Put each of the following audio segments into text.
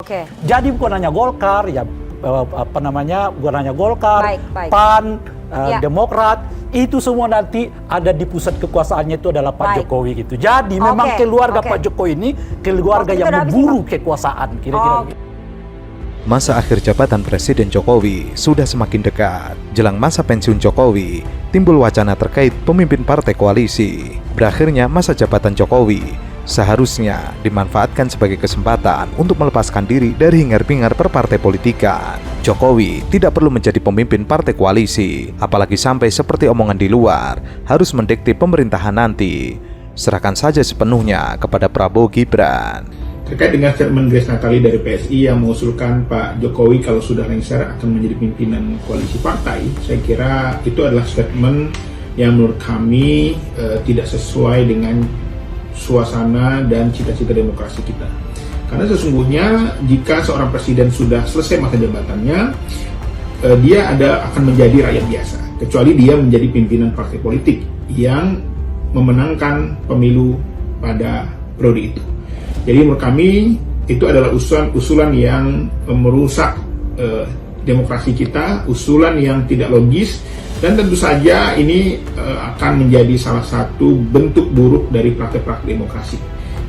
Oke. Jadi bukan hanya Golkar, ya bukan hanya Golkar, Baik. PAN, Ya. Demokrat, itu semua nanti ada di pusat kekuasaannya itu adalah Pak Jokowi gitu. Jadi memang keluarga Pak Jokowi ini keluarga yang memburu kekuasaan, kira-kira begitu. Masa akhir jabatan Presiden Jokowi sudah semakin dekat. Jelang masa pensiun Jokowi, timbul wacana terkait pemimpin partai koalisi. Berakhirnya masa jabatan Jokowi seharusnya dimanfaatkan sebagai kesempatan untuk melepaskan diri dari hingar-bingar perpartai politikan. Jokowi tidak perlu menjadi pemimpin partai koalisi, apalagi sampai seperti omongan di luar harus mendikte pemerintahan nanti. Serahkan saja sepenuhnya kepada Prabowo Gibran. Terkait dengan statement Grace Natali dari PSI yang mengusulkan Pak Jokowi kalau sudah lengser akan menjadi pimpinan koalisi partai, saya kira itu adalah statement yang menurut kami tidak sesuai dengan suasana dan cita-cita demokrasi kita. Karena sesungguhnya jika seorang presiden sudah selesai masa jabatannya, dia akan menjadi rakyat biasa, kecuali dia menjadi pimpinan partai politik yang memenangkan pemilu pada periode itu. Jadi menurut kami itu adalah usulan yang merusak demokrasi kita, usulan yang tidak logis, dan tentu saja ini akan menjadi salah satu bentuk buruk dari praktek-praktek demokrasi.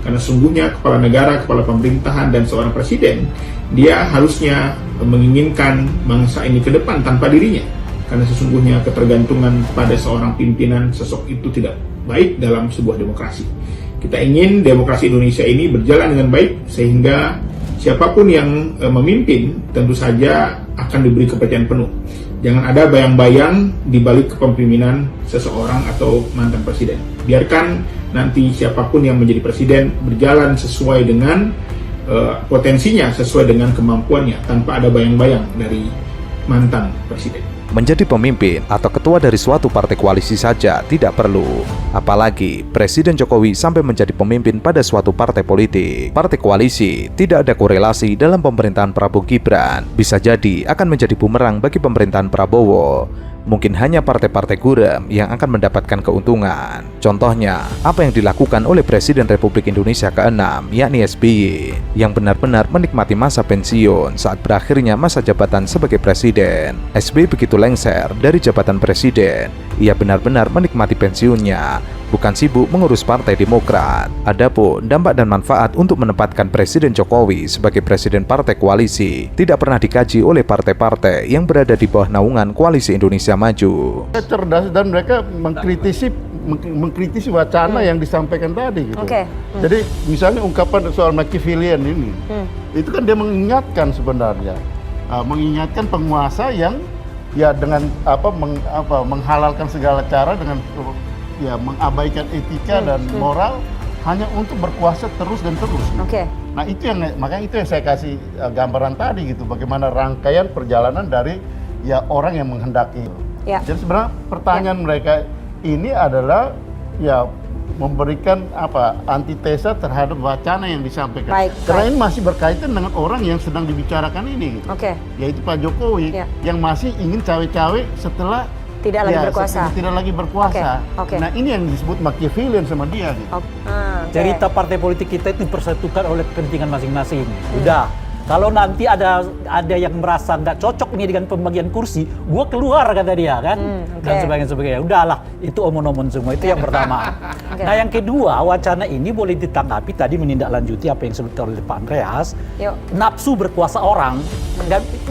Karena sungguhnya kepala negara, kepala pemerintahan, dan seorang presiden, dia harusnya menginginkan bangsa ini ke depan tanpa dirinya. Karena sesungguhnya ketergantungan pada seorang pimpinan sosok itu tidak baik dalam sebuah demokrasi. Kita ingin demokrasi Indonesia ini berjalan dengan baik sehingga siapapun yang memimpin tentu saja akan diberi kepercayaan penuh. Jangan ada bayang-bayang di balik kepemimpinan seseorang atau mantan presiden. Biarkan nanti siapapun yang menjadi presiden berjalan sesuai dengan potensinya, sesuai dengan kemampuannya, tanpa ada bayang-bayang dari mantan presiden. Menjadi pemimpin atau ketua dari suatu partai koalisi saja tidak perlu. Apalagi Presiden Jokowi sampai menjadi pemimpin pada suatu partai politik. Partai koalisi tidak ada korelasi dalam pemerintahan Prabowo Gibran. Bisa jadi akan menjadi bumerang bagi pemerintahan Prabowo. Mungkin hanya partai-partai gurem yang akan mendapatkan keuntungan. Contohnya, apa yang dilakukan oleh Presiden Republik Indonesia ke-6, yakni SBY, yang benar-benar menikmati masa pensiun saat berakhirnya masa jabatan sebagai presiden. SBY begitu lengser dari jabatan presiden, ia benar-benar menikmati pensiunnya, bukan sibuk mengurus Partai Demokrat. Adapun dampak dan manfaat untuk menempatkan Presiden Jokowi sebagai presiden partai koalisi tidak pernah dikaji oleh partai-partai yang berada di bawah naungan Koalisi Indonesia Maju. Cerdas dan mereka mengkritisi wacana yang disampaikan tadi gitu. Jadi misalnya ungkapan soal Machiavellian ini, itu kan dia mengingatkan sebenarnya, mengingatkan penguasa yang ya dengan menghalalkan segala cara dengan ya mengabaikan etika dan moral hanya untuk berkuasa terus dan terus. Nah itu yang makanya itu yang saya kasih gambaran tadi gitu, bagaimana rangkaian perjalanan dari ya orang yang menghendaki. Jadi sebenarnya pertanyaan mereka ini adalah ya memberikan antitesa terhadap wacana yang disampaikan. Karena ini masih berkaitan dengan orang yang sedang dibicarakan ini gitu. Yaitu Pak Jokowi yang masih ingin cawe-cawe setelah tidak lagi berkuasa. Nah ini yang disebut Machiavellian sama dia gitu. Cerita partai politik kita itu dipersatukan oleh kepentingan masing-masing. Udah, kalau nanti ada yang merasa nggak cocok nih dengan pembagian kursi, gua keluar kata dia kan, dan sebagainya. Udahlah, itu omong-omong semua. Itu yang pertama. Nah yang kedua, wacana ini boleh ditanggapi tadi menindaklanjuti apa yang disebutkan oleh Pak Andreas. Nafsu berkuasa orang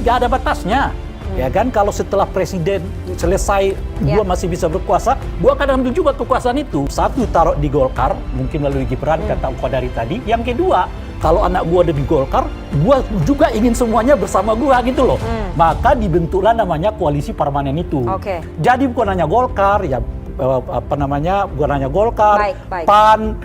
nggak ada batasnya. Ya kan, kalau setelah presiden selesai gua masih bisa berkuasa, gua akan ambil juga kekuasaan itu. Satu, taruh di Golkar, mungkin melalui Gibran kata Qadari tadi. Yang kedua, kalau anak gua ada di Golkar, gua juga ingin semuanya bersama gua gitu loh. Maka dibentuklah namanya koalisi permanen itu. Jadi bukan hanya Golkar, ya bukan hanya Golkar, PAN,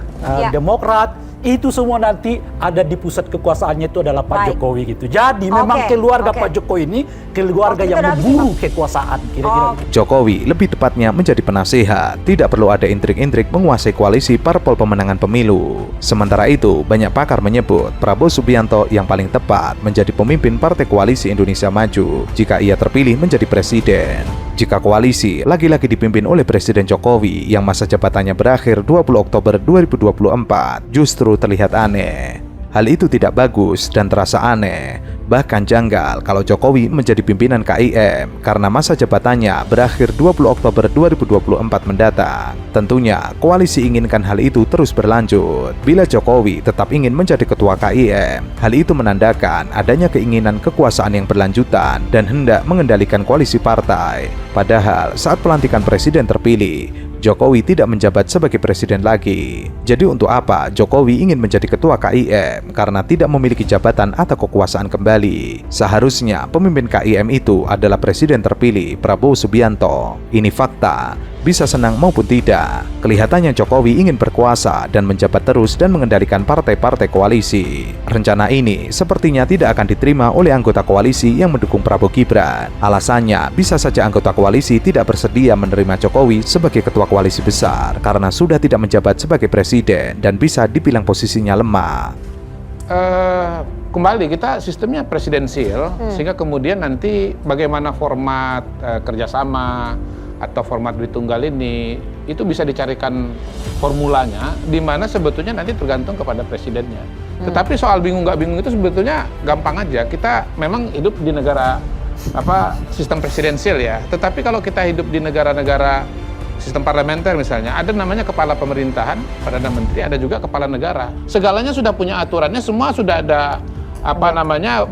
Demokrat, itu semua nanti ada di pusat kekuasaannya itu adalah Pak Jokowi gitu. Jadi memang keluarga Pak Jokowi ini keluarga yang memburu kekuasaan, kira-kira. Jokowi lebih tepatnya menjadi penasehat, tidak perlu ada intrik-intrik menguasai koalisi parpol pemenangan pemilu. Sementara itu, banyak pakar menyebut Prabowo Subianto yang paling tepat menjadi pemimpin Partai Koalisi Indonesia Maju jika ia terpilih menjadi presiden. Jika koalisi lagi-lagi dipimpin oleh Presiden Jokowi yang masa jabatannya berakhir 20 Oktober 2024, justru terlihat aneh. Hal itu tidak bagus dan terasa aneh, bahkan janggal kalau Jokowi menjadi pimpinan KIM karena masa jabatannya berakhir 20 Oktober 2024 mendatang. Tentunya koalisi inginkan hal itu terus berlanjut. Bila Jokowi tetap ingin menjadi ketua KIM, hal itu menandakan adanya keinginan kekuasaan yang berlanjutan dan hendak mengendalikan koalisi partai. Padahal saat pelantikan presiden terpilih, Jokowi tidak menjabat sebagai presiden lagi. Jadi untuk apa Jokowi ingin menjadi ketua KIM karena tidak memiliki jabatan atau kekuasaan kembali? Seharusnya pemimpin KIM itu adalah presiden terpilih Prabowo Subianto. Ini fakta. Bisa senang maupun tidak, kelihatannya Jokowi ingin berkuasa dan menjabat terus dan mengendalikan partai-partai koalisi. Rencana ini sepertinya tidak akan diterima oleh anggota koalisi yang mendukung Prabowo Gibran. Alasannya, bisa saja anggota koalisi tidak bersedia menerima Jokowi sebagai ketua koalisi besar karena sudah tidak menjabat sebagai presiden dan bisa dibilang posisinya lemah. Kembali kita sistemnya presidensial, sehingga kemudian nanti bagaimana format kerjasama atau format duit tunggal ini itu bisa dicarikan formulanya, di mana sebetulnya nanti tergantung kepada presidennya. Tetapi soal bingung nggak bingung itu sebetulnya gampang aja. Kita memang hidup di negara sistem presidensial ya. Tetapi kalau kita hidup di negara-negara sistem parlementer misalnya, ada namanya kepala pemerintahan, perdana menteri, ada juga kepala negara. Segalanya sudah punya aturannya, semua sudah ada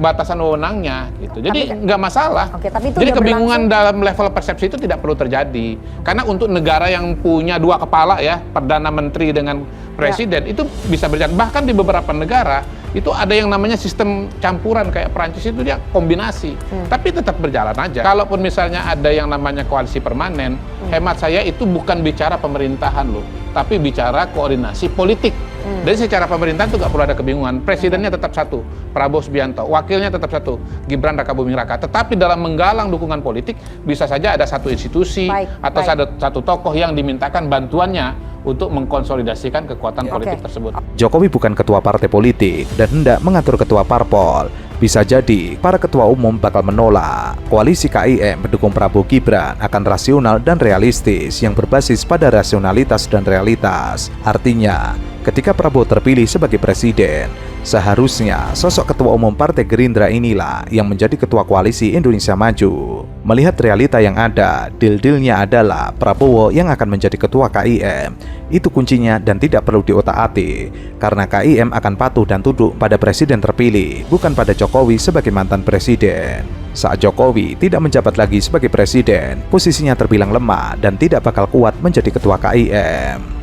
batasan wewenangnya gitu. Jadi nggak masalah. Tapi itu jadi kebingungan dalam level persepsi itu tidak perlu terjadi. Karena untuk negara yang punya dua kepala ya, perdana menteri dengan presiden, itu bisa berjalan. Bahkan di beberapa negara itu ada yang namanya sistem campuran, kayak Perancis itu dia kombinasi. Tapi tetap berjalan aja. Kalaupun misalnya ada yang namanya koalisi permanen, hemat saya itu bukan bicara pemerintahan loh, tapi bicara koordinasi politik. Jadi secara pemerintahan itu nggak perlu ada kebingungan. Presidennya tetap satu, Prabowo Subianto. Wakilnya tetap satu, Gibran Rakabuming Raka. Tetapi dalam menggalang dukungan politik, bisa saja ada satu institusi atau satu tokoh yang dimintakan bantuannya untuk mengkonsolidasikan kekuatan politik tersebut. Jokowi bukan ketua partai politik dan hendak mengatur ketua parpol. Bisa jadi para ketua umum bakal menolak. Koalisi KIM mendukung Prabowo Gibran akan rasional dan realistis yang berbasis pada rasionalitas dan realitas. Artinya, ketika Prabowo terpilih sebagai presiden, seharusnya sosok ketua umum Partai Gerindra inilah yang menjadi ketua koalisi Indonesia Maju. Melihat realita yang ada, deal-dealnya adalah Prabowo yang akan menjadi ketua KIM. Itu kuncinya dan tidak perlu diotak-atik, karena KIM akan patuh dan tunduk pada presiden terpilih, bukan pada Jokowi sebagai mantan presiden. Saat Jokowi tidak menjabat lagi sebagai presiden, posisinya terbilang lemah dan tidak bakal kuat menjadi ketua KIM.